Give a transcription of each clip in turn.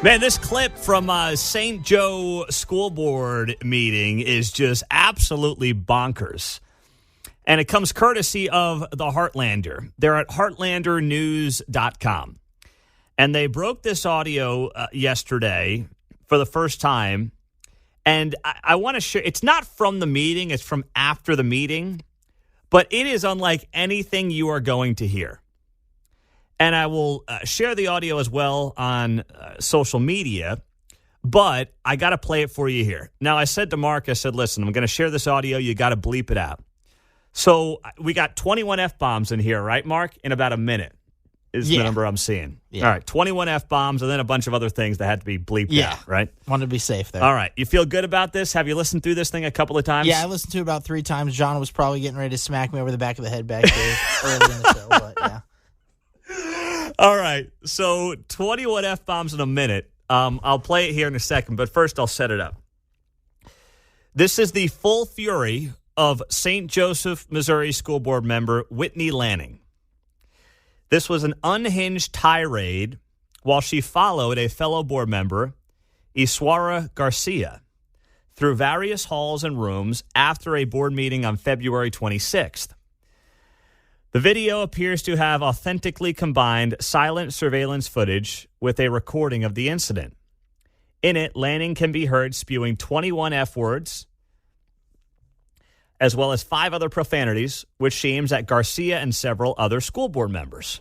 Man, this clip from St. Joe School Board meeting is just absolutely bonkers. And it comes courtesy of the Heartlander. They're at heartlandernews.com. And they broke this audio yesterday for the first time. And I want to share, it's not from the meeting, it's from after the meeting. But it is unlike anything you are going to hear. And I will share the audio as well on social media, but I got to play it for you here. Now, I said to Mark, I said, listen, I'm going to share this audio. You got to bleep it out. So we got 21 F-bombs in here, right, Mark? In about a minute is the number I'm seeing. Yeah. All right, 21 F-bombs and then a bunch of other things that had to be bleeped out, right? Wanted to be safe there. All right. You feel good about this? Have you listened through this thing a couple of times? Yeah, I listened to it about 3 times. John was probably getting ready to smack me over the back of the head back there early in the show, but yeah. All right, so 21 F-bombs in a minute. I'll play it here in a second, but first I'll set it up. This is the full fury of St. Joseph, Missouri School Board member Whitney Lanning. This was an unhinged tirade while she followed a fellow board member, Iswara Garcia, through various halls and rooms after a board meeting on February 26th. The video appears to have authentically combined silent surveillance footage with a recording of the incident. In it, Lanning can be heard spewing 21 F-words, as well as 5 other profanities, which she aims at Garcia and several other school board members.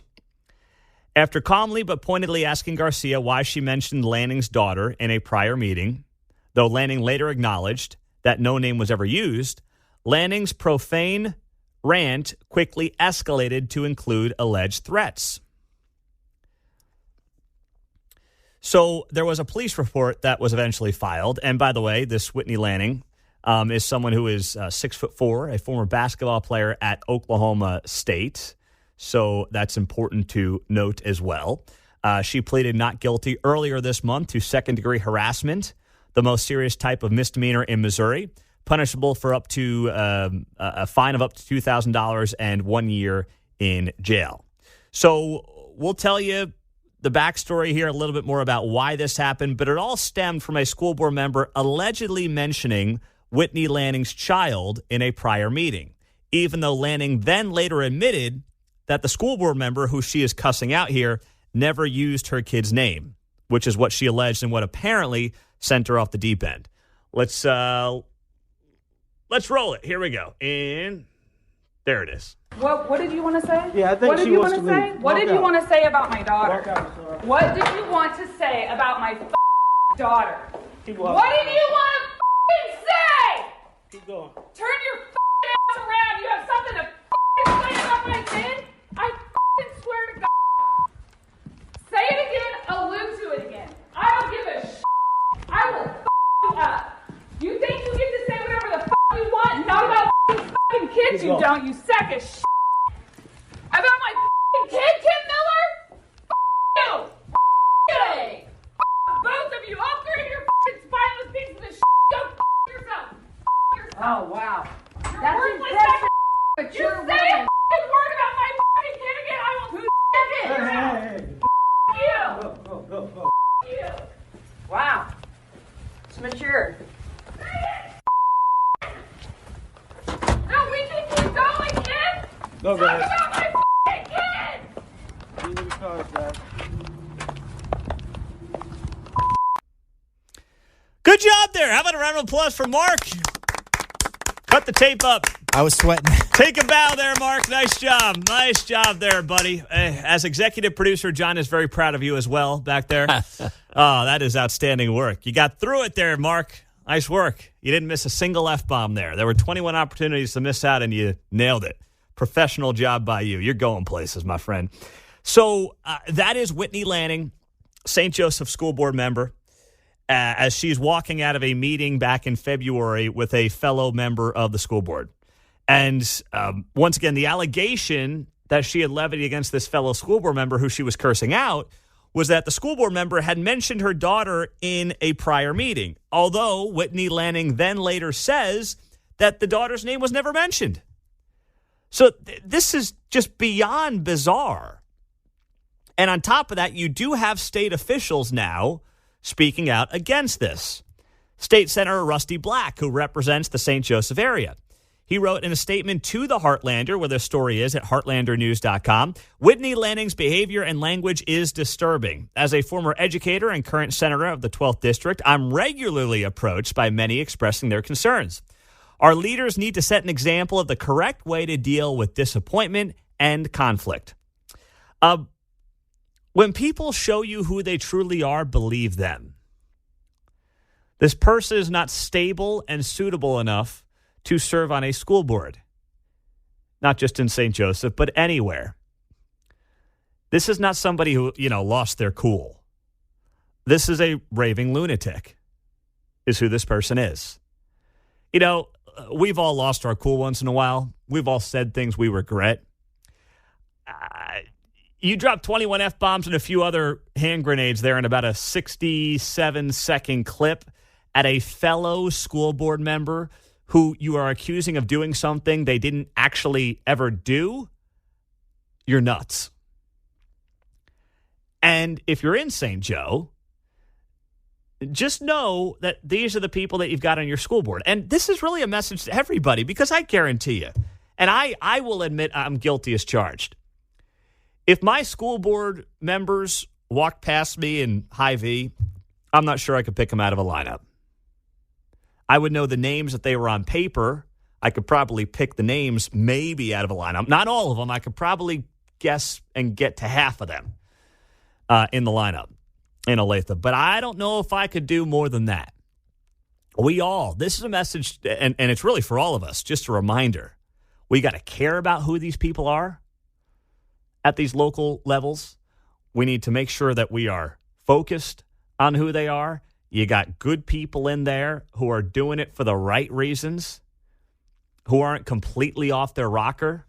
After calmly but pointedly asking Garcia why she mentioned Lanning's daughter in a prior meeting, though Lanning later acknowledged that no name was ever used, Lanning's profane rant quickly escalated to include alleged threats. So there was a police report that was eventually filed. And by the way, this Whitney Lanning is someone who is 6'4", a former basketball player at Oklahoma State. So that's important to note as well. She pleaded not guilty earlier this month to second-degree harassment, the most serious type of misdemeanor in Missouri, punishable for up to a fine of up to $2,000 and 1 year in jail. So we'll tell you the backstory here, a little bit more about why this happened, but it all stemmed from a school board member allegedly mentioning Whitney Lanning's child in a prior meeting, even though Lanning then later admitted that the school board member who she is cussing out here never used her kid's name, which is what she alleged and what apparently sent her off the deep end. Let's roll it. Here we go. And there it is. What did you want to say? Yeah, I think what did she you wants want to to say? leave. What did you want to say about my daughter? Walk out, Sarah. What did you want to say about my daughter? Keep walking. What did you want to say? Keep going. Turn your ass around. You have something to say about my kid? I swear to God. Say it again. Allude to it again. I don't give a shit. I will you up. You think you get to say whatever the you want? Not about fucking kids, you don't, you sack of shit. About my kid, Kim Miller? You! You! Both of you, all 3 of your spineless pieces of shit. Go yourself. Oh, wow. That's impressive. But you say a word about my kid again, I will Hey. you. Go. You. Wow. It's mature. No, we can keep going, kid. Go, Talk guys. about my kid. These are the cars, guys. Good job there. How about a round of applause for Mark? Cut the tape up. I was sweating. Take a bow there, Mark. Nice job. Nice job there, buddy. As executive producer, John is very proud of you as well back there. Oh, that is outstanding work. You got through it there, Mark. Nice work. You didn't miss a single F-bomb there. There were 21 opportunities to miss out, and you nailed it. Professional job by you. You're going places, my friend. So that is Whitney Lanning, St. Joseph School Board member, as she's walking out of a meeting back in February with a fellow member of the school board. And once again, the allegation that she had levied against this fellow school board member who she was cursing out was that the school board member had mentioned her daughter in a prior meeting, although Whitney Lanning then later says that the daughter's name was never mentioned. So this is just beyond bizarre. And on top of that, you do have state officials now speaking out against this. State Senator Rusty Black, who represents the St. Joseph area. He wrote in a statement to the Heartlander, where the story is at heartlandernews.com, Whitney Lanning's behavior and language is disturbing. As a former educator and current senator of the 12th District, I'm regularly approached by many expressing their concerns. Our leaders need to set an example of the correct way to deal with disappointment and conflict. When people show you who they truly are, believe them. This person is not stable and suitable enough to serve on a school board, not just in St. Joseph, but anywhere. This is not somebody who, lost their cool. This is a raving lunatic, is who this person is. We've all lost our cool once in a while. We've all said things we regret. You dropped 21 F-bombs and a few other hand grenades there in about a 67-second clip at a fellow school board member who you are accusing of doing something they didn't actually ever do. You're nuts. And if you're in St. Joe, just know that these are the people that you've got on your school board. And this is really a message to everybody, because I guarantee you, and I will admit I'm guilty as charged. If my school board members walked past me in Hy-Vee, I'm not sure I could pick them out of a lineup. I would know the names that they were on paper. I could probably pick the names maybe out of a lineup. Not all of them. I could probably guess and get to half of them in the lineup in Olathe. But I don't know if I could do more than that. This is a message, and it's really for all of us, just a reminder. We got to care about who these people are at these local levels. We need to make sure that we are focused on who they are. You got good people in there who are doing it for the right reasons, who aren't completely off their rocker.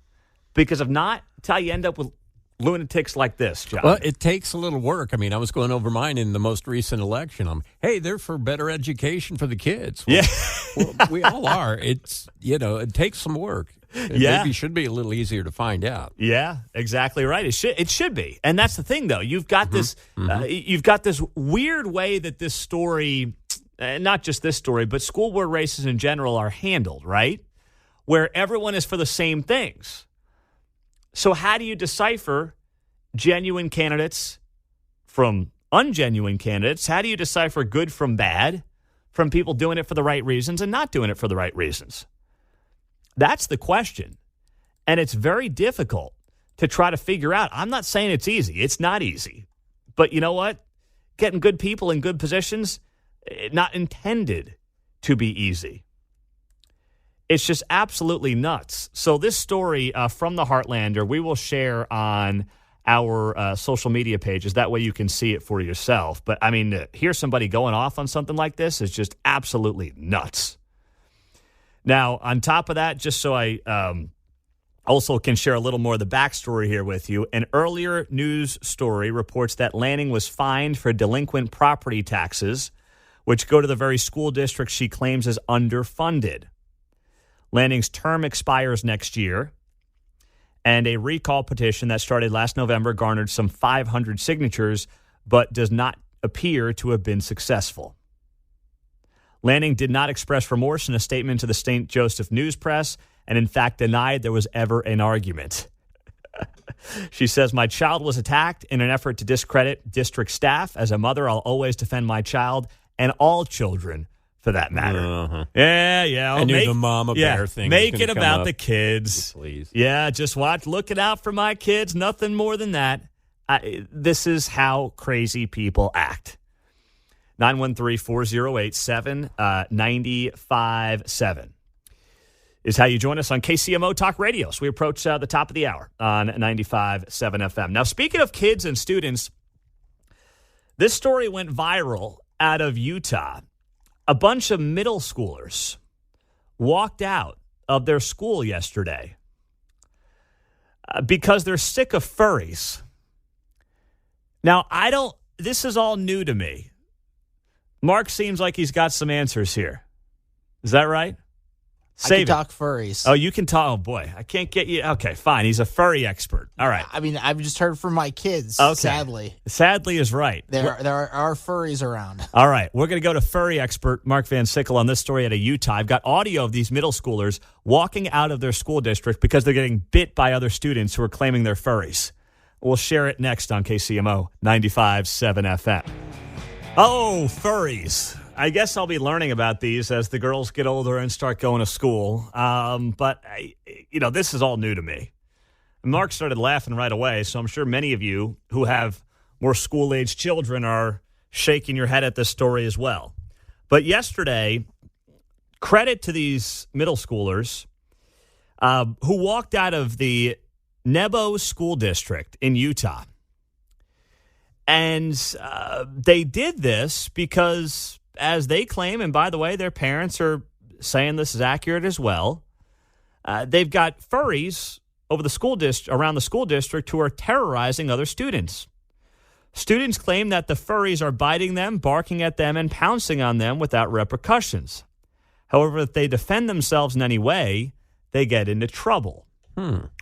Because if not, it's how you end up with lunatics like this, John. Well, it takes a little work. I mean, I was going over mine in the most recent election. Hey, they're for better education for the kids. Well, Yeah. we all are. It's, it takes some work. It maybe should be a little easier to find out. Yeah, exactly right. It should be. And that's the thing, though. You've got this weird way that this story, not just this story, but school board races in general are handled, right? Where everyone is for the same things. So how do you decipher genuine candidates from ungenuine candidates? How do you decipher good from bad, from people doing it for the right reasons and not doing it for the right reasons? That's the question. And it's very difficult to try to figure out. I'm not saying it's easy. It's not easy. But you know what? Getting good people in good positions, not intended to be easy. It's just absolutely nuts. So this story from the Heartlander, we will share on our social media pages. That way you can see it for yourself. But, I mean, to hear somebody going off on something like this is just absolutely nuts. Now, on top of that, just so I also can share a little more of the backstory here with you, an earlier news story reports that Lanning was fined for delinquent property taxes, which go to the very school district she claims is underfunded. Lanning's term expires next year, and a recall petition that started last November garnered some 500 signatures, but does not appear to have been successful. Lanning did not express remorse in a statement to the St. Joseph News Press, and in fact denied there was ever an argument. She says, my child was attacked in an effort to discredit district staff. As a mother, I'll always defend my child and all children for that matter. Uh-huh. Yeah. I knew the mama bear thing. Make it about the kids. Please. Yeah, just looking out for my kids. Nothing more than that. This is how crazy people act. 913-408-7957 is how you join us on KCMO Talk Radio. So we approach the top of the hour on 95.7 FM. Now, speaking of kids and students, this story went viral out of Utah. A bunch of middle schoolers walked out of their school yesterday because they're sick of furries. Now, this is all new to me. Mark seems like he's got some answers here. Is that right? Save can it. talk furries. Oh, you can talk. Oh, boy. I can't get you. Okay, fine. He's a furry expert. All right. I mean, I've just heard from my kids, Okay. sadly. Sadly is right. There are furries around. All right. We're going to go to furry expert Mark Van Sickle on this story out of Utah. I've got audio of these middle schoolers walking out of their school district because they're getting bit by other students who are claiming they're furries. We'll share it next on KCMO 95.7 FM. Oh, furries. I guess I'll be learning about these as the girls get older and start going to school. But this is all new to me. Mark started laughing right away, so I'm sure many of you who have more school-age children are shaking your head at this story as well. But yesterday, credit to these middle schoolers who walked out of the Nebo School District in Utah. And they did this because, as they claim, and by the way, their parents are saying this is accurate as well, they've got furries over around the school district who are terrorizing other students. Students claim that the furries are biting them, barking at them, and pouncing on them without repercussions. However, if they defend themselves in any way, they get into trouble.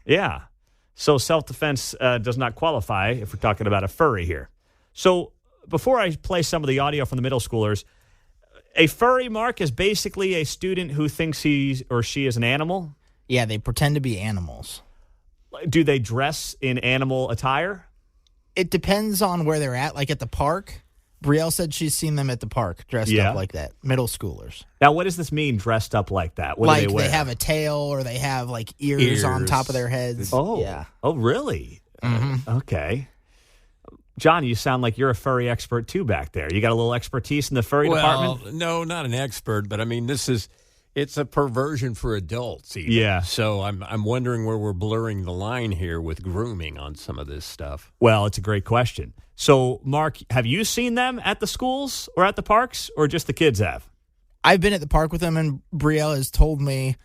Yeah. So self-defense does not qualify if we're talking about a furry here. So before I play some of the audio from the middle schoolers, a furry, Mark, is basically a student who thinks he or she is an animal. Yeah, they pretend to be animals. Do they dress in animal attire? It depends on where they're at. Like at the park, Brielle said she's seen them at the park dressed up like that. Middle schoolers. Now, what does this mean, dressed up like that? What like do they wear? They have a tail or they have like ears on top of their heads. Oh, yeah. Oh, really? Okay. John, you sound like you're a furry expert too back there. You got a little expertise in the furry department? No, not an expert, but I mean, it's a perversion for adults. Even. Yeah. So I'm wondering where we're blurring the line here with grooming on some of this stuff. Well, it's a great question. So, Mark, have you seen them at the schools or at the parks, or just the kids have? I've been at the park with them, and Brielle has told me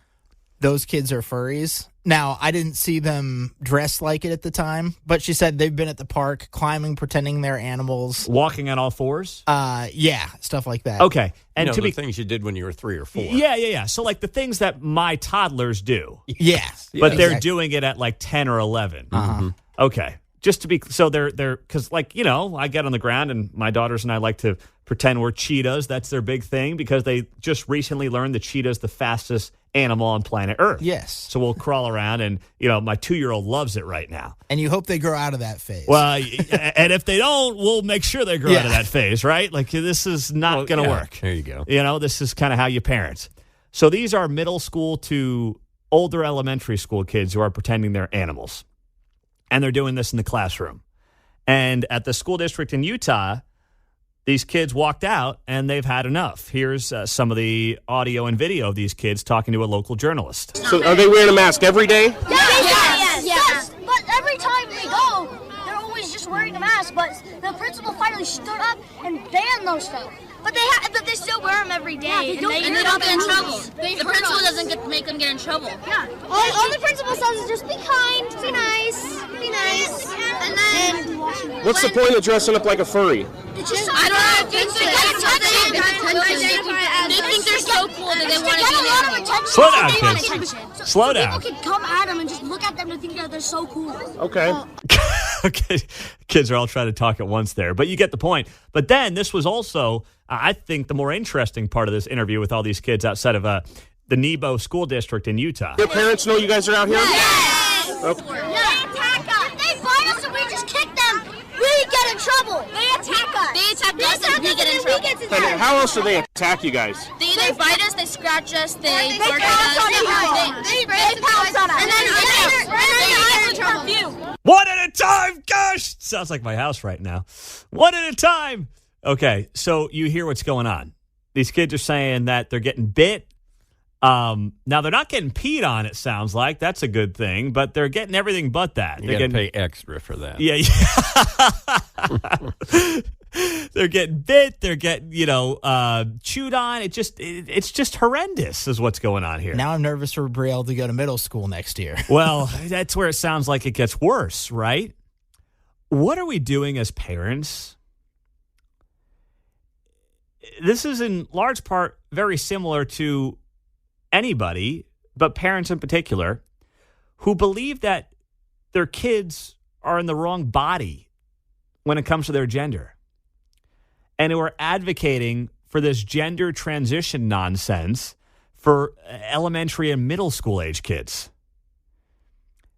those kids are furries. Now, I didn't see them dressed like it at the time, but she said they've been at the park climbing, pretending they're animals. Walking on all fours? Yeah, stuff like that. Okay. And the things you did when you were 3 or 4. Yeah. So, like the things that my toddlers do. Yeah. But they're doing it at like 10 or 11. Okay. Just to be, so they're, because I get on the ground and my daughters and I like to pretend we're cheetahs. That's their big thing because they just recently learned the cheetah's the fastest animal on planet Earth. Yes. So we'll crawl around and, my 2-year-old loves it right now. And you hope they grow out of that phase. Well, and if they don't, we'll make sure they grow out of that phase, right? Like this is not going to work. There you go. This is kind of how you parent. So these are middle school to older elementary school kids who are pretending they're animals. And they're doing this in the classroom. And at the school district in Utah, these kids walked out and they've had enough. Here's some of the audio and video of these kids talking to a local journalist. So are they wearing a mask every day? Yes. But every time they go, they're always just wearing a mask. But the principal finally stood up and banned those stuff. But they still wear them every day. Yeah, and they don't get in trouble. The principal doesn't make them get in trouble. Yeah. All the principal says is just be kind, be nice. And then What's the point of dressing up like a furry? it's just I don't know. They think they're so cool that they want to get a lot of be attention. Slow down, They want kids. attention. So Slow down. People can come at them and just look at them and think that they're so cool. Okay. Okay, kids are all trying to talk at once there, but you get the point. But then this was also, I think, the more interesting part of this interview with all these kids outside of the Nebo School District in Utah. Your parents know you guys are out here? Yes! Okay. They attack us. If they bite us and we just kick them, we get in trouble. They attack us. They attack us and we get in trouble. And how else do they attack you guys? They either bite us, they scratch us, they bark pounce at us. on us. They pounce on us. And then perfume. One at a time, gosh! Sounds like my house right now. One at a time. Okay, so you hear what's going on. These kids are saying that they're getting bit. Now, they're not getting peed on, it sounds like. That's a good thing, but they're getting everything but that. You got to pay extra for that. Yeah. They're getting bit. They're getting, chewed on. It's just horrendous is what's going on here. Now I'm nervous for Brielle to go to middle school next year. Well, that's where it sounds like it gets worse, right? What are we doing as parents? This is in large part very similar to anybody, but parents in particular, who believe that their kids are in the wrong body when it comes to their gender, and who are advocating for this gender transition nonsense for elementary and middle school age kids.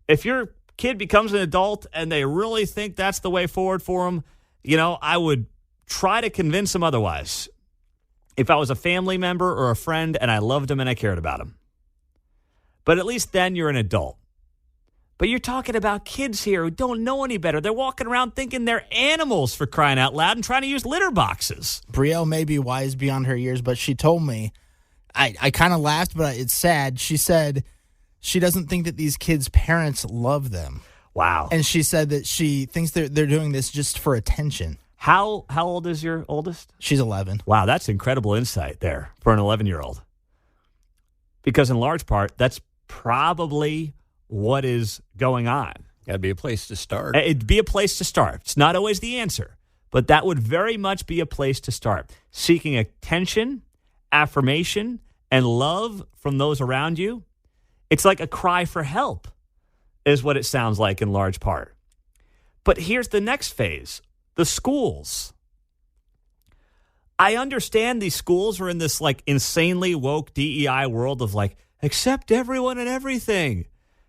If your kid becomes an adult and they really think that's the way forward for them, I would try to convince them otherwise. If I was a family member or a friend and I loved them and I cared about them. But at least then you're an adult. But you're talking about kids here who don't know any better. They're walking around thinking they're animals, for crying out loud, and trying to use litter boxes. Brielle may be wise beyond her years, but she told me, I kind of laughed, but it's sad. She said she doesn't think that these kids' parents love them. Wow. And she said that she thinks they're doing this just for attention. How old is your oldest? She's 11. Wow, that's incredible insight there for an 11-year-old. Because in large part, that's probably what is going on. Got to be a place to start. It'd be a place to start. It's not always the answer, but that would very much be a place to start. Seeking attention, affirmation, and love from those around you. It's like a cry for help is what it sounds like in large part. But here's the next phase. The schools. I understand these schools are in this like insanely woke DEI world of like, accept everyone and everything.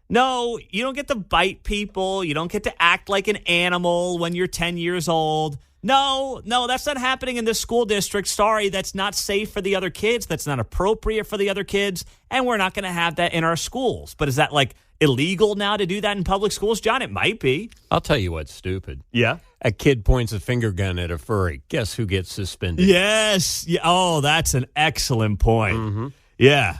No, you don't get to bite people. You don't get to act like an animal when you're 10 years old. No, that's not happening in this school district. Sorry, that's not safe for the other kids. That's not appropriate for the other kids. And we're not going to have that in our schools. But is that like illegal now to do that in public schools, John? It might be. I'll tell you what's stupid. Yeah. A kid points a finger gun at a furry. Guess who gets suspended? Yes. Yeah. Oh, that's an excellent point. Mm-hmm. Yeah.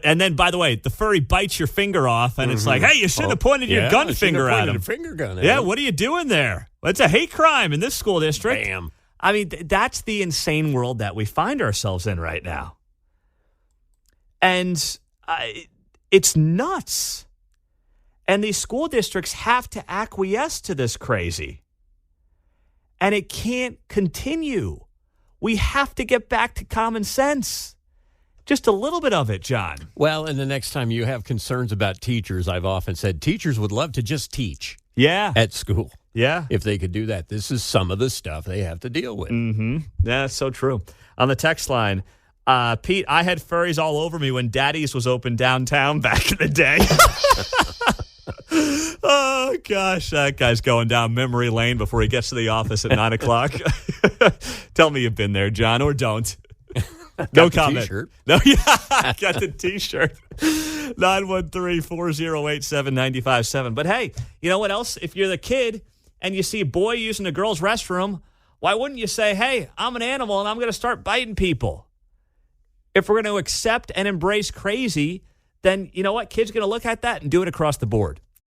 And then, by the way, the furry bites your finger off, and it's like, hey, you shouldn't have pointed your gun finger at him. A finger gun at yeah, him. what are you doing there? Well, it's a hate crime in this school district. Bam. I mean, that's the insane world that we find ourselves in right now. And it's nuts. And these school districts have to acquiesce to this crazy. And it can't continue. We have to get back to common sense. Just a little bit of it, John. Well, and the next time you have concerns about teachers, I've often said teachers would love to just teach. Yeah. At school. Yeah. If they could do that. This is some of the stuff they have to deal with. Mm-hmm. Yeah, that's so true. On the text line, Pete, I had furries all over me when Daddy's was open downtown back in the day. Oh, gosh, that guy's going down memory lane before he gets to the office at 9 o'clock. Tell me you've been there, John, or don't. No comment. T-shirt. No, yeah, got the T-shirt. 913-408-7957. But hey, you know what else? If you're the kid and you see a boy using a girl's restroom, why wouldn't you say, hey, I'm an animal and I'm going to start biting people? If we're going to accept and embrace crazy, then you know what? Kids are going to look at that and do it across the board.